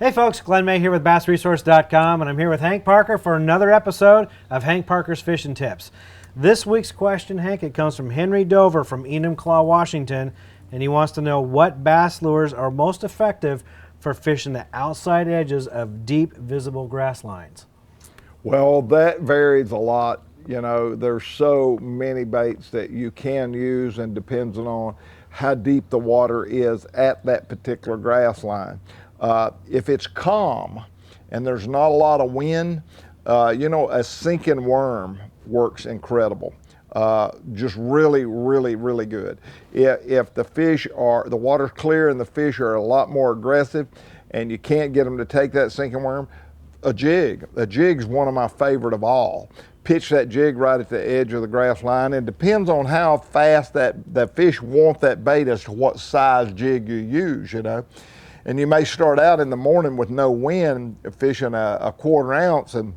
Hey folks, Glenn May here with BassResource.com, and I'm here with Hank Parker for another episode of Hank Parker's Fishing Tips. This week's question, Hank, it comes from Henry Dover from Enumclaw, Washington, and he wants to know what bass lures are most effective for fishing the outside edges of deep, visible grass lines. Well, that varies a lot. You know, there's so many baits that you can use, and depends on how deep the water is at that particular grass line. If it's calm and there's not a lot of wind, you know, a sinking worm works incredible. Just really, really, really good. If the water's clear and the fish are a lot more aggressive and you can't get them to take that sinking worm, a jig. A jig's one of my favorite of all. Pitch that jig right at the edge of the grass line, and it depends on how fast that fish want that bait as to what size jig you use, you know. And you may start out in the morning with no wind fishing a quarter ounce, and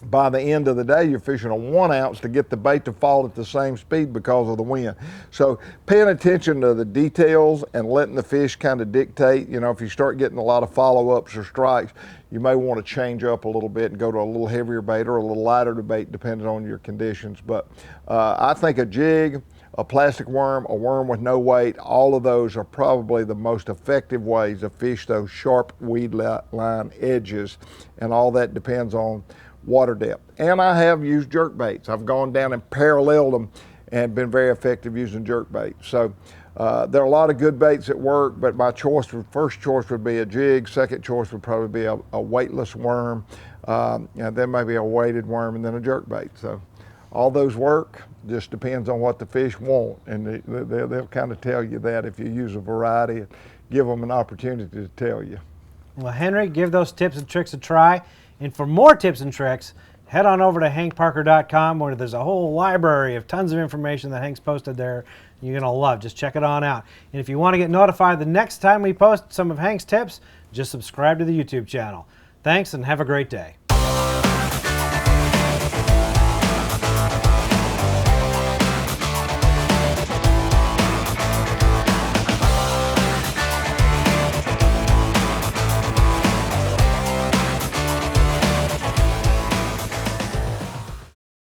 by the end of the day, you're fishing a 1 ounce to get the bait to fall at the same speed because of the wind. So paying attention to the details and letting the fish kind of dictate. You know, if you start getting a lot of follow-ups or strikes, you may want to change up a little bit and go to a little heavier bait or a little lighter bait, depending on your conditions. But I think a jig, a plastic worm, a worm with no weight, all of those are probably the most effective ways to fish those sharp weed line edges, and all that depends on water depth. And I have used jerk baits. I've gone down and paralleled them and been very effective using jerk baits. So there are a lot of good baits that work, but my first choice would be a jig. Second choice would probably be a weightless worm, and then maybe a weighted worm, and then a jerk bait. So all those work. Just depends on what the fish want, and they'll kind of tell you that if you use a variety, give them an opportunity to tell you. Well, Henry, give those tips and tricks a try. And for more tips and tricks, head on over to hankparker.com, where there's a whole library of tons of information that Hank's posted there you're going to love. Just check it on out. And if you want to get notified the next time we post some of Hank's tips, just subscribe to the YouTube channel. Thanks, and have a great day.